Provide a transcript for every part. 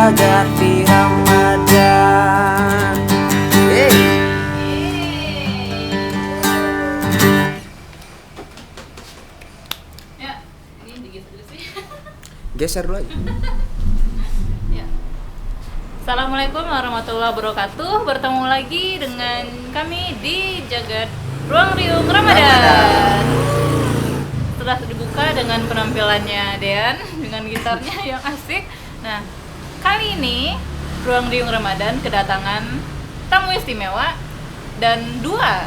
jagat di Ramadan. Ya, ini digeser dulu sih. Geser dulu aja. Ya. Assalamualaikum warahmatullahi wabarakatuh. Bertemu lagi dengan kami di Jagat Ruang Riung Ramadan. Setelah dibuka dengan penampilannya Dean dengan gitarnya yang asik. Nah, kali ini Ruang Riung Ramadan kedatangan tamu istimewa dan dua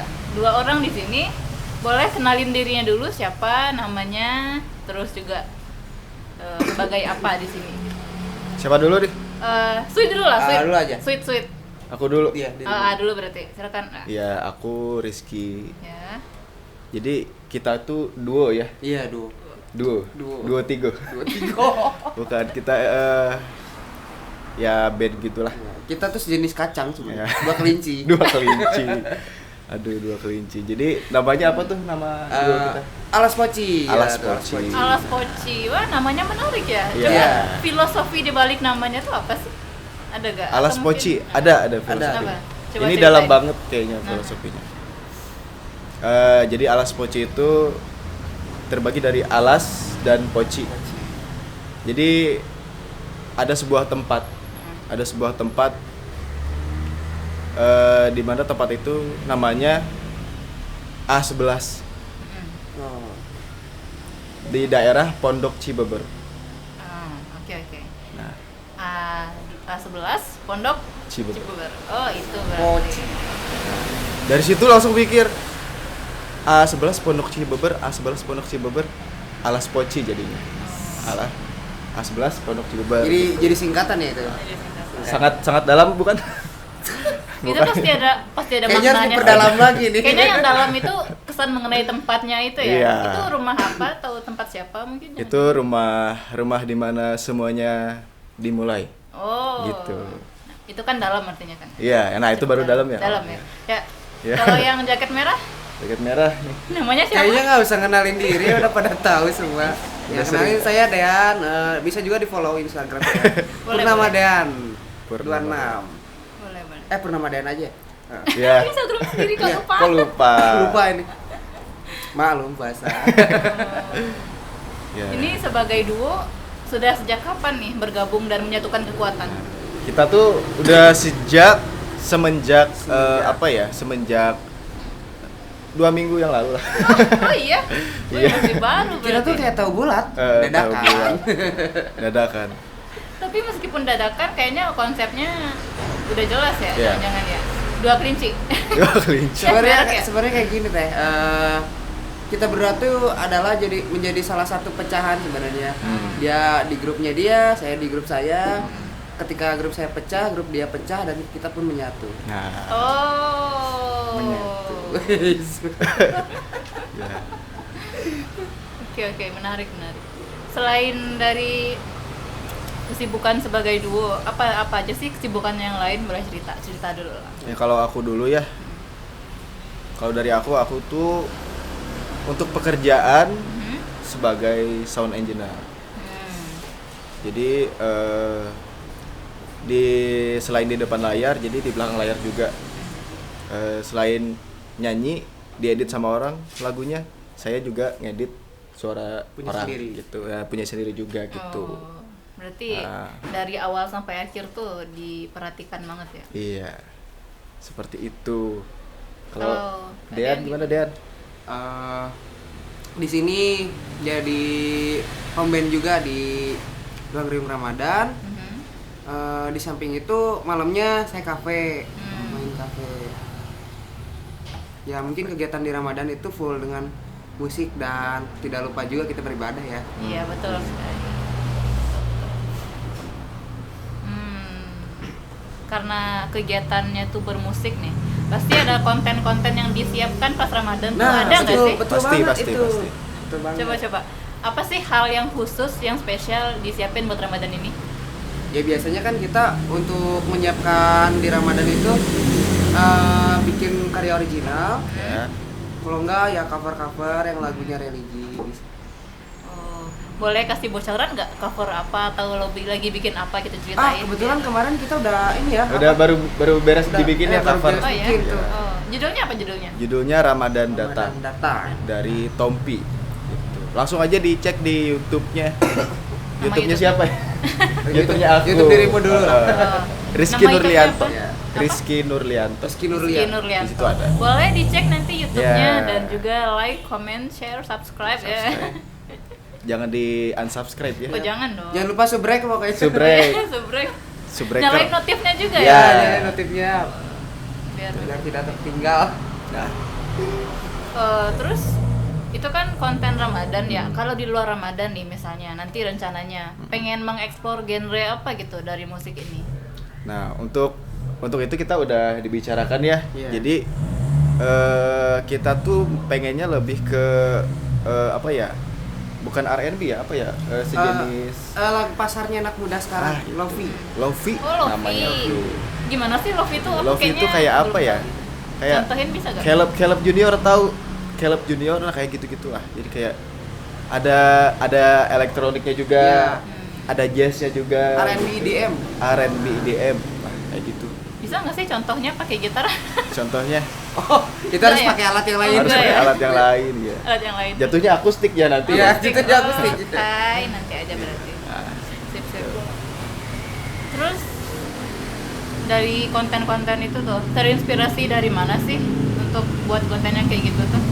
orang di sini. Boleh kenalin dirinya dulu, siapa namanya, terus juga sebagai apa di sini. Siapa dulu nih? Sweet dulu lah, Sweet. Dulu aja. Sweet. Aku dulu. Iya, Dulu berarti. Silakan. Ya, aku Rizky. Ya. Jadi kita tuh duo ya. Iya, duo. Duo tiga. Bukan kita ya band gitulah. Kita tuh sejenis kacang sebenarnya. Ya. Dua kelinci. Dua kelinci. Aduh, dua kelinci. Jadi namanya apa tuh nama duo kita? Alas Poci. Alas Ya, tuh, Poci. Alas Poci. Wah, namanya menarik ya. Iya. Coba filosofi di balik namanya tuh apa sih? Ada gak? Alas Atau Poci mungkin- ada filosofi. Apa? Coba Ini ceritain. dalam banget kayaknya Nah. filosofinya. Jadi Alas Poci itu terbagi dari alas dan poci. Jadi ada sebuah tempat, di mana tempat itu namanya A11 Oh. di daerah Pondok Cibeber. Oke. Nah, A11 Pondok Cibeber. Cibeber. Oh, itu berarti. Poci. Dari situ langsung pikir A11 Pondok Cibeber, Alas Poci jadinya. Alah, A11 Pondok Cibeber. Jadi singkatan ya itu. Sangat dalam bukan? Itu pasti ada Kayaknya harus maknanya. diperdalam lagi nih. Kayaknya yang dalam itu kesan mengenai tempatnya itu ya. Iya. Itu rumah apa atau tempat siapa mungkin? Itu rumah di mana semuanya dimulai. Oh. Gitu. Nah, itu kan dalam artinya kan. Iya, nah itu baru dalam ya. Dalam ya. Ya. Iya. Kalau yang jaket merah Jaket merah nih. namanya siapa? Kayaknya nggak usah kenalin diri, udah pada tahu semua. Ya, Udah kenalin sering. saya Dean, bisa juga di follow Instagram saya. Boleh, Purnama boleh. Dean. Purnama 26. Boleh. Purnama Dean aja. Ya. Bisa grup sendiri kok Iya, lupa. Kok lupa? Lupa ini. Maklum bahasa. Ya. Ini sebagai duo sudah sejak kapan nih bergabung dan menyatukan kekuatan? Kita tuh udah semenjak 2 minggu yang lalu lah. Oh iya? Iya. Masih baru Kita tuh berarti. kayak tahu bulat, Tahu dadakan. bulat. Dadakan. Tapi meskipun dadakan kayaknya konsepnya udah jelas ya, Iya. jangan ya. Dua kelinci. Dua kelinci. Merak ya? Sebenarnya kayak gini teh. Kita berdua tuh adalah menjadi salah satu pecahan sebenarnya. Dia di grupnya dia, saya di grup saya. Ketika grup saya pecah, grup dia pecah dan kita pun menyatu. Nah, Oh. Menyatu. ya. Oke, menarik. Selain dari kesibukan sebagai duo, apa aja sih kesibukan yang lain? Boleh cerita dulu lah. Ya kalau aku dulu ya. Kalau dari aku tuh untuk pekerjaan sebagai sound engineer. Jadi selain di depan layar, jadi di belakang layar juga. Selain nyanyi, diedit sama orang lagunya, saya juga ngedit suara Punya orang sendiri. gitu. Ya, punya sendiri juga gitu. Oh, berarti Ah. dari awal sampai akhir tuh diperhatikan banget ya. Iya. Seperti itu. Kalau Kalau Kak Dean Dean gimana Dean? Di sini jadi home band juga di Ruang Riung Ramadan. Di samping itu malamnya saya kafe, main kafe. Ya mungkin kegiatan di Ramadan itu full dengan musik dan tidak lupa juga kita beribadah ya. Iya, betul sekali. Karena kegiatannya tuh bermusik nih, pasti ada konten-konten yang disiapkan pas Ramadan tuh, ada nggak betul, sih? betul Pasti, banget pasti, itu. pasti. Betul banget. Coba apa sih hal yang khusus yang spesial disiapin buat Ramadan ini? Ya biasanya kan kita untuk menyiapkan di Ramadan itu bikin karya original. Ya. Kalau enggak ya cover-cover yang lagunya religi. Oh, boleh kasih bocoran nggak cover apa atau lagi bikin apa gitu ceritain? Kebetulan gitu. kemarin kita udah ini ya. Udah baru beres Udah, dibikin ya baru cover. beres. Oh ya. bikin tuh. Oh, judulnya apa judulnya? Judulnya Ramadan Datang Datang. dari Tompi. Gitu. Langsung aja dicek di YouTube-nya. YouTube-nya YouTube. siapa ya? YouTube-nya aku. YouTube dirimu dulu lah. Oh. Rizky Nama YouTube-nya Nurlianto. apa? Rizky Nurlianto. Rizky Rizky Nurlian. Nurlianto. Di situ ada. Boleh dicek nanti YouTube-nya Ya. dan juga like, comment, share, subscribe ya. Jangan di unsubscribe ya. Oh jangan dong. Jangan lupa subrek pokoknya. Subrek. Subrek. Subscriber. Nyalain notifnya juga Ya. ya. Ya, notifnya Biar. biar tidak tertinggal. Nah, Terus itu kan konten Ramadan ya. Kalau di luar Ramadan nih misalnya nanti rencananya pengen mengeksplor genre apa gitu dari musik ini. nah untuk itu kita udah dibicarakan ya. Iya. Jadi kita tuh pengennya lebih ke apa ya? Bukan R&B ya, apa ya? Sejenis Pasarnya anak muda sekarang, itu. Lofi. Lofi Oh, Lofi. namanya Lofi. Gimana sih Lofi itu? Aku Lofi itu kayaknya kayak apa belum ya? tahu. Kayak Contohin bisa gak? Caleb Junior tahu? Caleb Junior lah kayak gitu-gitu lah. Jadi kayak ada elektroniknya juga, Iya. ada jazznya juga, R&B EDM. R&B EDM, nah, kayak gitu. Bisa nggak sih contohnya pakai gitar? Contohnya Oh, kita harus Iya, ya? pakai alat yang lain. harus Enggak pakai ya? alat yang lain ya. Alat yang lain. Jatuhnya akustik ya nanti. Iya. ya. Itu dia akustik. Hai, nanti aja berarti. Nah, Sip. Terus dari konten-konten itu tuh terinspirasi dari mana sih untuk buat konten yang kayak gitu tuh?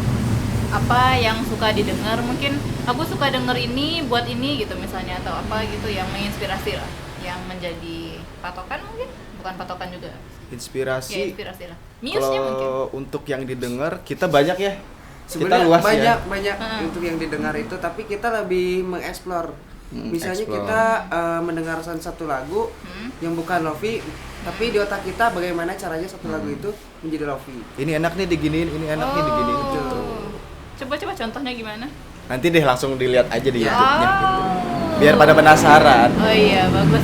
Apa yang suka didengar? Mungkin aku suka denger ini buat ini gitu misalnya atau apa gitu yang menginspirasi lah, yang menjadi patokan mungkin bukan patokan juga. Ya inspirasi. inspirasi lah. Muse-nya mungkin. Kalau untuk yang didengar kita banyak ya. Kita Sebenarnya luas banyak ya. untuk yang didengar itu, tapi kita lebih mengeksplor. Misalnya explore. kita mendengarkan satu lagu yang bukan Lofi, tapi di otak kita bagaimana caranya satu lagu itu menjadi Lofi. Ini enak nih diginiin, ini enak nih diginiin gitu. Coba contohnya gimana? Nanti deh langsung dilihat aja di YouTube-nya gitu. Oh. Biar pada penasaran. Oh iya, bagus.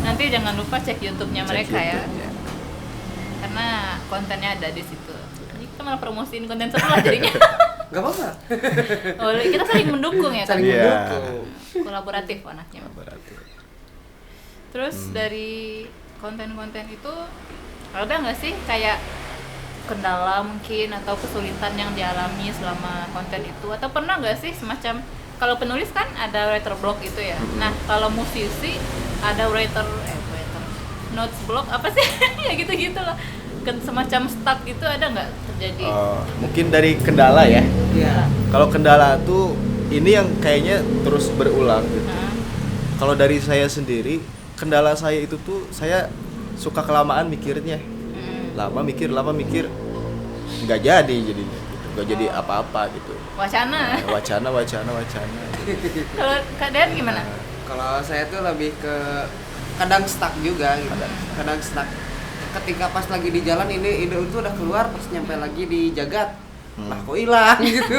Nanti jangan lupa cek YouTube-nya Cek mereka ya. YouTube-nya. Karena kontennya ada di situ. Jadi kita malah promosiin konten sebelah jadinya. Gak apa-apa. Oh, kita saling mendukung ya kan. Saling Iya. mendukung. Kolaboratif anaknya. Berarti. Terus dari konten-konten itu ada nggak sih kayak kendala mungkin atau kesulitan yang dialami selama konten itu, atau pernah nggak sih semacam, kalau penulis kan ada writer block gitu ya. Nah kalau musisi ada writer notes block apa sih? Ya gitu lah, semacam stuck gitu, ada nggak terjadi? Mungkin dari kendala ya. Iya. Kalau kendala tuh ini yang kayaknya terus berulang gitu. Nah, Kalau dari saya sendiri, kendala saya itu tuh saya suka kelamaan mikirnya. Lama mikir, nggak jadi jadinya gitu. Nggak jadi apa-apa gitu. wacana. Nah, wacana gitu. Kalau keadaan gimana? Kalau saya tuh lebih ke kadang stuck juga gitu. Kadang stuck. Ketika pas lagi di jalan ini ide itu udah keluar, pas nyampe lagi di Jagat. Lah kok hilang gitu.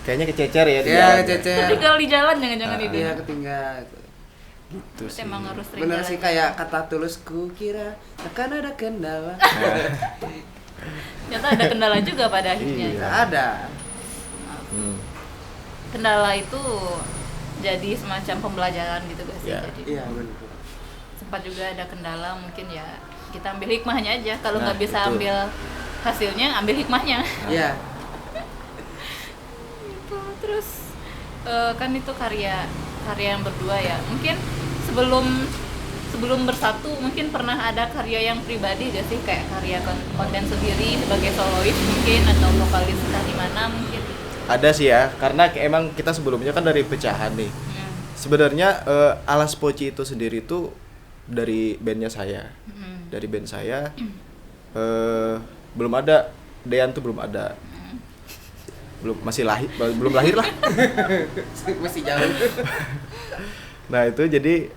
Kayaknya kececer ya di Iya, jalan. cecer. Ketinggal di jalan jangan-jangan ide. Iya, ketinggal. Gitu Terus sih. emang harus sering Bener jalan. sih kayak kata Tulus, ku kira akan ada kendala. Ternyata ada kendala juga pada akhirnya. Iya. Nggak ada. Hmm. Kendala itu jadi semacam pembelajaran gitu gak sih? Iya. Jadi Iya, benar. sempat juga ada kendala, mungkin ya kita ambil hikmahnya aja. Kalau Nah, nggak bisa itu. ambil hasilnya, ambil hikmahnya. Iya. Gitu. Terus kan itu karya yang berdua ya. Mungkin sebelum bersatu mungkin pernah ada karya yang pribadi gak sih, kayak karya konten sendiri sebagai solois mungkin, atau vokalis entah di mana mungkin. Ada sih ya, karena emang kita sebelumnya kan dari pecahan nih. Sebenarnya Alas Poci itu sendiri tuh dari bandnya saya. Dari band saya belum ada, Dean tuh belum ada. Belum lahir lah. Masih jauh. Nah itu jadi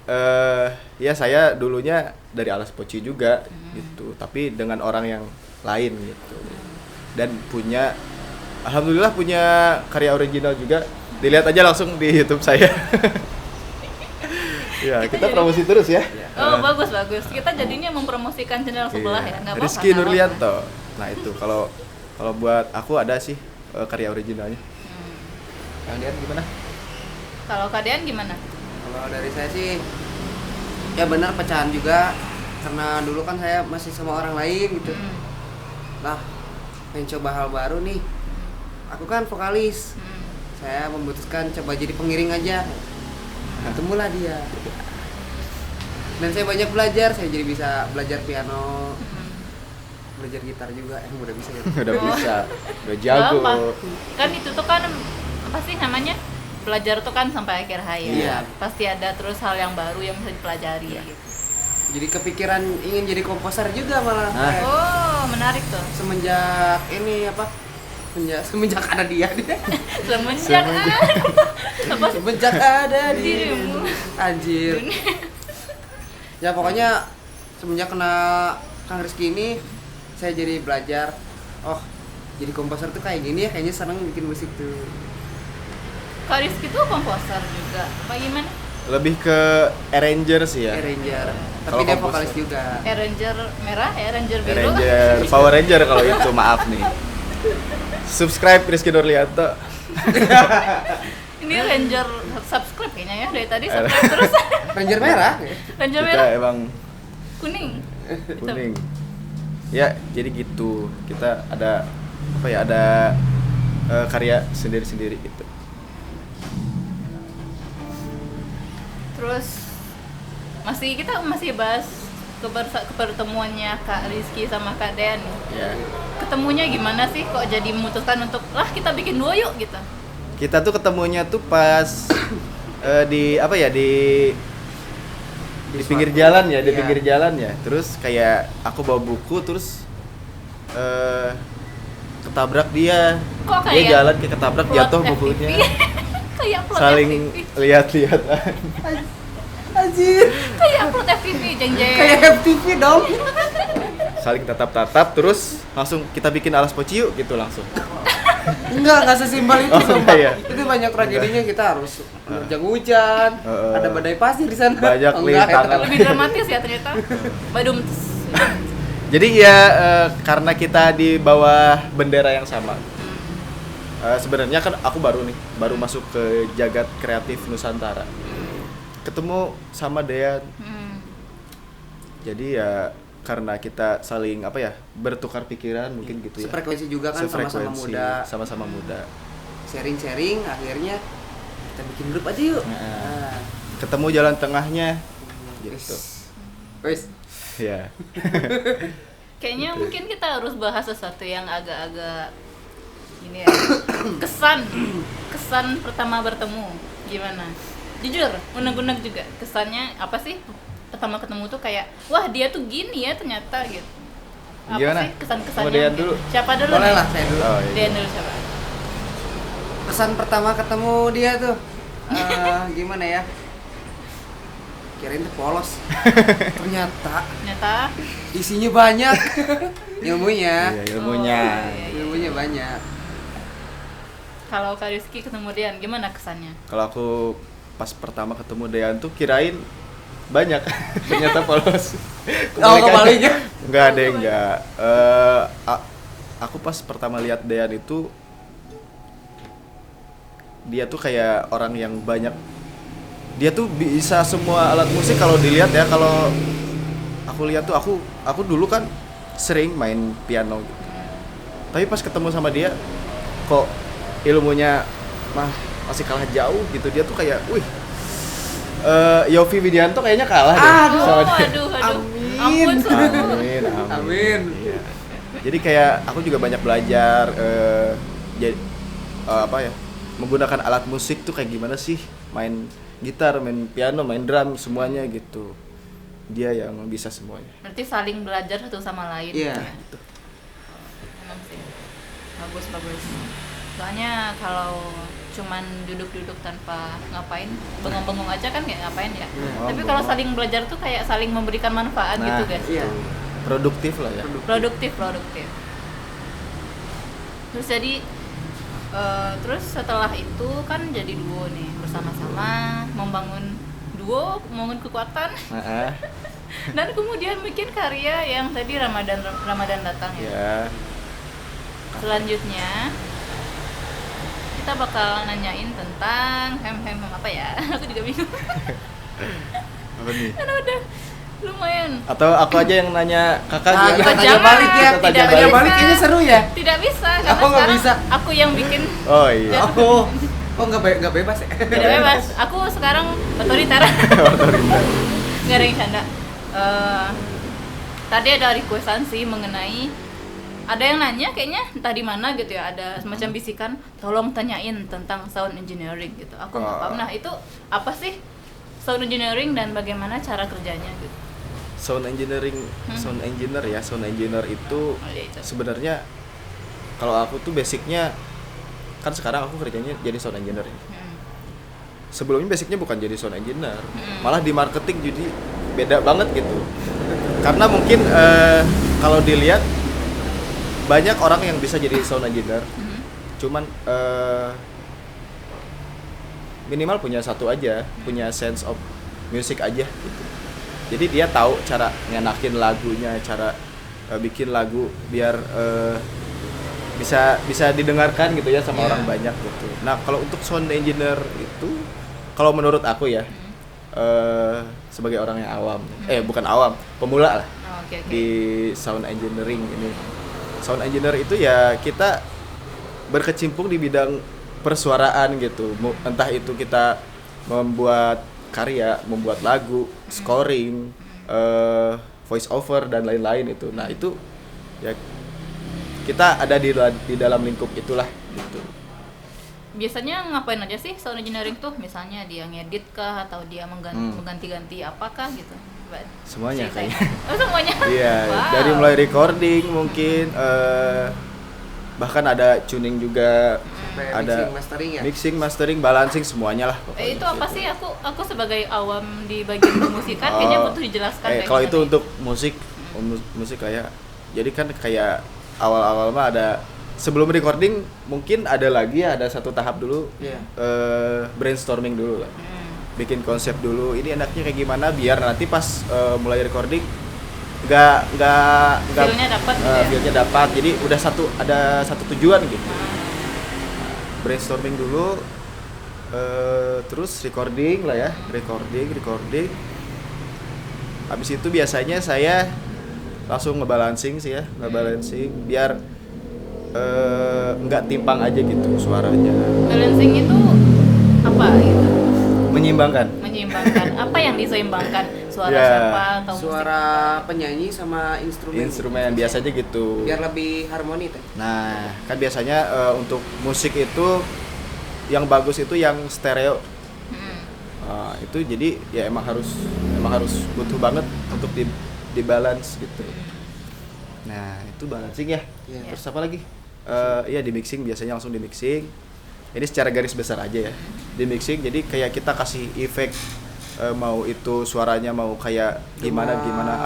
ya saya dulunya dari Alas Poci juga gitu, tapi dengan orang yang lain gitu. Dan alhamdulillah punya karya original juga. Dilihat aja langsung di YouTube saya. Ya, kita promosi terus ya. Oh bagus. Kita jadinya mempromosikan channel sebelah ya, nggak apa-apa. Rizky nggak apa-apa. Nurlianto. Nah itu kalau buat aku ada sih karya originalnya. Yang lihat gimana? Kalau keadaan gimana? Kalau dari saya sih ya benar pecahan juga, karena dulu kan saya masih sama orang lain gitu. Nah, pengen coba hal baru nih. Aku kan vokalis. Saya memutuskan coba jadi pengiring aja. Ketemulah dia. Dan saya banyak belajar, saya jadi bisa belajar piano, belajar gitar juga. Udah bisa ya. Udah bisa, udah jago. Gak apa. Kan itu tuh kan apa sih namanya? Belajar tuh kan sampai akhir hayat. Iya. Pasti ada terus hal yang baru yang bisa dipelajari. Iya. Jadi kepikiran ingin jadi komposer juga malah. Nah. Oh, menarik tuh. Semenjak ini apa? Semenjak ada dia. Semenjak apa? Semenjak ada Dirimu. Anjir. Ya pokoknya semenjak kena Kang Rizky ini saya jadi belajar. Oh, jadi komposer tuh kayak gini ya, kayaknya seneng bikin musik tuh. Kak Rizky tuh komposer juga. Apa gimana? Lebih ke arranger sih ya. Arranger. Tapi Kalau dia komposer. vokalis juga. Ranger merah, Ranger biru. Arranger, Power Ranger kalau itu, maaf nih. Subscribe Rizky Nurlianto. Ini Ranger subscribe kayaknya ya dari tadi subscribe terus. Ranger merah. Ranger Kita merah, emang kuning. Hitam. kuning. Ya, jadi gitu. Kita ada apa ya? Ada karya sendiri-sendiri gitu. Terus kita masih bahas kepertemuannya Kak Rizky sama Kak Den. Ya. Ketemunya gimana sih? Kok jadi memutuskan untuk kita bikin duo yuk gitu? Kita tuh ketemunya tuh pas di apa ya, di pinggir jalan ya, di Iya. pinggir jalan ya. Terus kayak aku bawa buku, terus ketabrak dia. Kok Dia kayak jalan kayak ketabrak, plot jatuh FTV? bukunya. Kayak plot Saling FTV. lihat-lihat. Anjir. Kayak plot FTV, jeng-jeng. Kayak FTV dong. Saling tatap-tatap, terus langsung kita bikin alas poci yuk gitu langsung. Enggak sesimpel itu, Oh, sumpah. iya. Itu banyak tragedinya, kita harus menerjang hujan, ada badai pasir di sana. Banyak Oh, enggak, rintangan. itu Lebih dramatis ya ternyata. Badum. Jadi ya karena kita di bawah bendera yang sama. Sebenarnya kan aku baru masuk ke jagat kreatif Nusantara. Ketemu sama Dean. Jadi ya karena kita saling apa ya, bertukar pikiran mungkin gitu ya. Sefrekuensi juga kan, sama-sama muda. Sama-sama muda. Sharing-sharing, akhirnya kita bikin grup aja yuk. Nah. Ketemu jalan tengahnya gitu. Wes. Ya. Kayaknya Gitu. mungkin kita harus bahas sesuatu yang agak-agak ini ya. Kesan pertama bertemu gimana? Jujur, unek-unek juga. Kesannya apa sih? Pertama ketemu tuh kayak, wah dia tuh gini ya ternyata gitu. Apa Gimana? sih kesan-kesannya? Mau Dean mungkin? dulu? Siapa dulu? Boleh nih? lah, saya dulu. Oh, iya. Dean dulu siapa? Kesan pertama ketemu dia tuh gimana ya? Kirain tuh polos. Ternyata Isinya banyak. Ilmunya. Iya, ilmunya. Oh, iya, iya. Ilmunya banyak. Kalau Kak Rizky ketemu Dean, gimana kesannya? Kalau aku pas pertama ketemu Dean tuh kirain banyak, ternyata polos. Oh, kebaliknya. Enggak deh, enggak. Aku pas pertama lihat Dean itu, dia tuh kayak orang yang banyak. Dia tuh bisa semua alat musik kalau dilihat ya. Kalau aku lihat tuh, aku dulu kan sering main piano gitu. Tapi pas ketemu sama dia, kok ilmunya masih kalah jauh gitu. Dia tuh kayak, wih, Yovie Widianto kayaknya kalah deh sama dia. Aduh. Amin. Ampun, Amin. Iya. Jadi kayak aku juga banyak belajar jadi apa ya, menggunakan alat musik tuh kayak gimana sih, main gitar, main piano, main drum, semuanya gitu. Dia yang bisa semuanya. Berarti saling belajar satu sama lain. Iya. Ya. Emang sih. Bagus. Soalnya kalau cuman duduk-duduk tanpa ngapain, bengong-bengong aja kan kayak ngapain ya. Tapi kalau saling belajar tuh kayak saling memberikan manfaat gitu guys. Iya. Produktif lah ya. Produktif. Terus jadi terus setelah itu kan jadi duo nih, bersama-sama membangun duo, membangun kekuatan. Dan kemudian bikin karya yang tadi Ramadan datang ya. Ya. Selanjutnya kita bakal nanyain tentang apa ya? Aku juga bingung. Apa nih? Aduh, udah lumayan. Atau aku aja yang nanya kakak Nah, gimana? kita tanya Jangan, balik ya. Kita tanya tidak Tanya balik. balik ini seru ya. Tidak bisa karena Aku nggak sekarang bisa. aku yang bikin. Oh iya. Oh nggak bebas ya? Tidak bebas. Aku sekarang otoriter. Nggak ada yang canda. Tadi ada requestan sih mengenai ada yang nanya kayaknya entah di mana gitu ya, ada semacam bisikan tolong tanyain tentang sound engineering gitu. Aku nggak paham. Nah itu apa sih sound engineering dan bagaimana cara kerjanya gitu? Sound engineer ya. Sound engineer itu Oh, iya, itu. sebenarnya kalau aku tuh basicnya kan sekarang aku kerjanya jadi sound engineer. Sebelumnya basicnya bukan jadi sound engineer, malah di marketing jadi beda banget gitu. Karena mungkin kalau dilihat banyak orang yang bisa jadi sound engineer, cuman minimal punya satu aja, punya sense of music aja gitu. Jadi dia tahu cara ngenakin lagunya, cara bikin lagu biar bisa didengarkan gitu ya sama orang banyak gitu. Nah kalau untuk sound engineer itu, kalau menurut aku ya, sebagai orang yang awam, bukan awam, pemula lah Oke. di sound engineering ini. Sound engineer itu ya kita berkecimpung di bidang persuaraan gitu. Entah itu kita membuat karya, membuat lagu, scoring, voice over dan lain-lain itu. Nah itu ya kita ada di dalam lingkup itulah gitu. Biasanya ngapain aja sih sound engineering tuh? Misalnya dia ngedit kah atau dia mengganti-ganti apakah gitu? Semuanya Ceritain. kayaknya. Oh semuanya? Iya, Wow. dari mulai recording mungkin bahkan ada tuning juga, ada Mixing, mastering ya. mixing, mastering, balancing semuanya lah. pokoknya Itu apa gitu. sih? Aku sebagai awam di bagian permusikan kayaknya butuh dijelaskan kayak kalau gimana itu nih. untuk musik kayak, jadi kan kayak awal-awal mah ada sebelum recording mungkin ada lagi ya, ada satu tahap dulu, Iya. brainstorming dulu lah, bikin konsep dulu. Ini enaknya kayak gimana biar nanti pas mulai recording nggak Feel-nya dapat gitu ya? feel-nya dapat. Jadi udah ada satu tujuan gitu. Brainstorming dulu, terus recording lah ya, recording. Habis itu biasanya saya langsung ngebalancing sih ya, biar nggak timpang aja gitu suaranya. Balancing itu apa gitu? Menyimbangkan. Apa yang diseimbangkan? Suara Ya. siapa atau Suara penyanyi sama instrumen. Instrumen biasanya gitu. Biar lebih harmoni teh. Nah, kan biasanya untuk musik itu yang bagus itu yang stereo. Itu jadi ya emang harus butuh banget untuk di balance gitu. Nah, itu balancing ya. Iya. Terus apa lagi? Iya di mixing, biasanya langsung di mixing. Ini secara garis besar aja ya. Di mixing jadi kayak kita kasih efek, mau itu suaranya mau kayak gimana,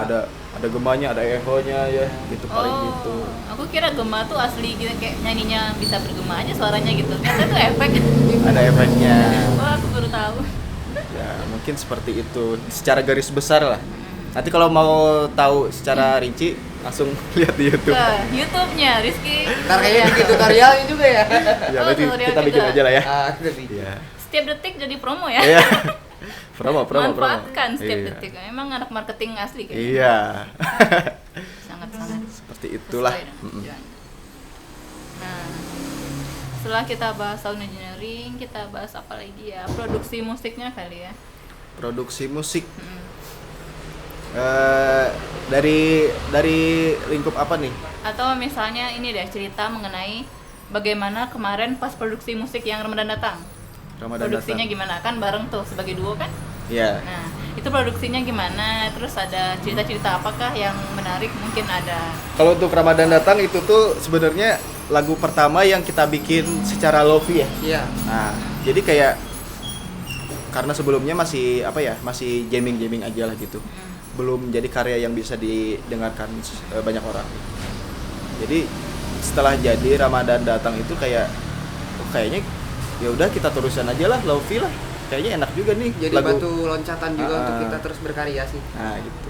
ada gemanya, ada echonya ya, gitu paling gitu. Aku kira gema tuh asli gitu, kayak nyanyinya bisa bergema aja suaranya gitu. Ternyata itu efek. Ada efeknya. Wah, aku baru tahu. Ya, mungkin seperti itu secara garis besar lah. Nanti kalau mau tahu secara rinci langsung lihat di YouTube. Ke YouTube-nya Rizky. Ntar kayaknya bikin tutorialnya juga ya. Ya, Oh, nanti tutorial kita bikin juga. aja lah ya. Kita bikin. Iya. Setiap detik jadi promo ya. Iya. promo. Manfaatkan setiap Iya. detik. Emang anak marketing asli kan? Iya. Sangat-sangat Seperti itulah. sesuai dengan tujuan. Nah, setelah kita bahas sound engineering, kita bahas apa lagi ya? Produksi musiknya kali ya. Produksi musik. Dari lingkup apa nih? Atau misalnya ini deh cerita mengenai bagaimana kemarin pas produksi musik yang Ramadan datang. Ramadan Produksinya datang. gimana? Kan bareng tuh sebagai duo kan? Iya. Nah, itu produksinya gimana? Terus ada cerita-cerita apakah yang menarik? Mungkin ada. Kalau untuk Ramadan datang itu tuh sebenarnya lagu pertama yang kita bikin secara lofi ya. Iya. Nah, jadi kayak karena sebelumnya masih masih jamming aja lah gitu. Belum jadi karya yang bisa didengarkan banyak orang. Jadi setelah jadi Ramadan datang itu kayaknya ya udah kita terusan aja lah, lofi lah. Kayaknya enak juga nih Jadi lagu. batu loncatan juga untuk kita terus berkarya sih. Nah, gitu.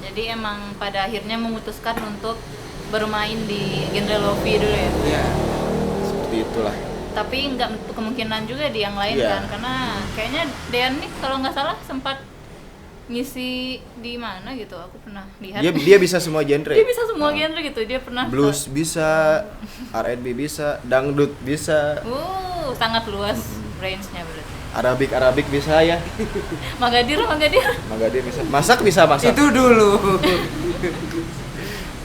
Jadi emang pada akhirnya memutuskan untuk bermain di genre lofi dulu ya. Iya. Seperti itulah. Tapi nggak menutup kemungkinan juga di yang lain Iya. kan, karena kayaknya Dean nih kalau nggak salah sempat ngisi di mana gitu, aku pernah lihat. Dia bisa semua genre. Dia bisa semua genre gitu, dia pernah Blues bisa, R&B bisa, dangdut bisa, sangat luas range-nya berarti. Arabik bisa ya. Magadir Magadir bisa. Masak bisa masak. Itu dulu.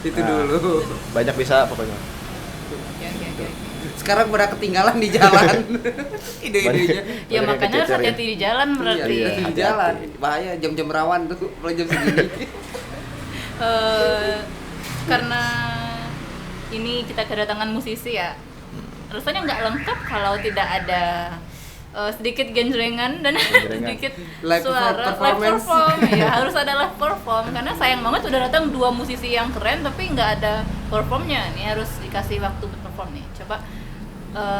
Itu Nah. dulu. Ya, Banyak bisa pokoknya. oke. Sekarang pada ketinggalan di jalan. Ide-idenya. Ya Banyak makanya harus kececer ya. hati-hati di jalan berarti. Iya, di hati-hati. jalan. Bahaya jam-jam rawan tuh kalau jam segini. Karena ini kita kedatangan musisi ya, rasanya nggak lengkap kalau tidak ada sedikit genjrengan dan sedikit Live suara live performance. perform. Ya harus ada live perform, karena sayang banget udah datang 2 musisi yang keren tapi nggak ada performnya. Ini harus dikasih waktu untuk perform nih. Coba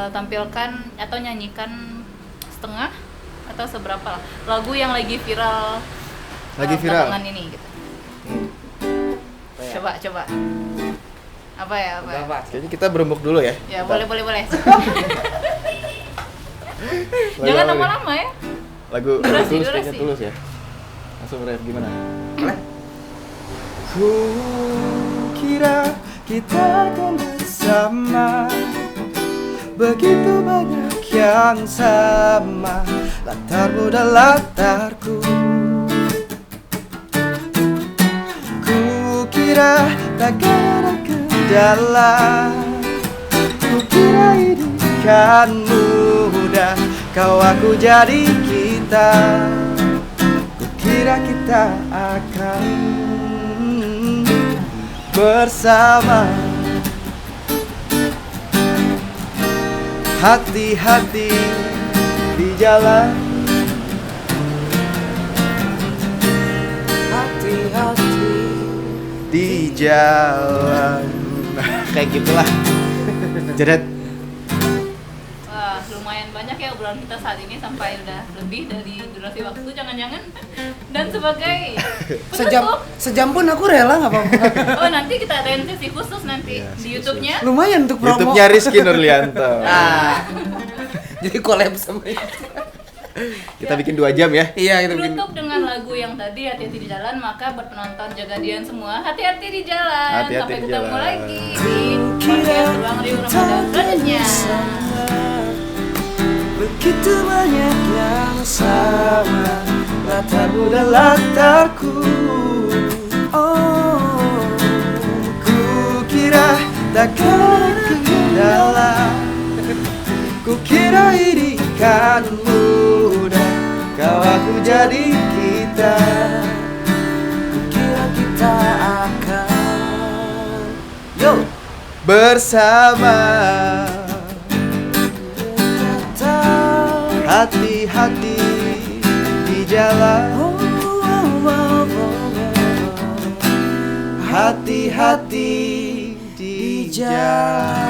tampilkan atau nyanyikan setengah atau seberapa lah lagu yang lagi viral belakangan ini gitu. Coba apa ya Kayaknya kita berembuk dulu ya. ya Bentar. boleh Lagu jangan apa nih? lama-lama ya. Lagu Durasi, tulus durasi. kayaknya tulus ya. Langsung ref gimana? Boleh? Ku kira kita akan bersama, begitu banyak yang sama, latarmu dan latarku. Ku kira takkan ada kendala, ku kira ini kan mudah, kau aku jadi kita. Ku kira kita akan bersama. Hati-hati di jalan, Hati-hati. di jalan. Kayak gitulah. Jedet. Wah, lumayan banyak ya obrolan kita saat ini, sampai udah lebih dari durasi waktu jangan-jangan. Dan sebagai Sejam pun aku rela nggak apa-apa. oh nanti kita ada sesi khusus nanti Iya, di sesi YouTube-nya. Lumayan untuk promo. YouTube-nya Rizky Nurlianto. Jadi collab sama itu. Kita bikin 2 jam ya. Iya, kita bikin. Tutup dengan lagu yang tadi, hati-hati di jalan. Maka buat penonton Jagadian semua, hati-hati di jalan. Hati-hati Sampai di ketemu jalan. lagi di podcast Ruang Riung Ramadan selanjutnya. Begitu banyak yang sama, latarmu dan latarku. Oh, ku kira takkan ada kendala, ku kira ini kan mudah, kau aku jadi kita. Ku kira kita akan bersama. Hati-hati di jalan, hati-hati di jalan.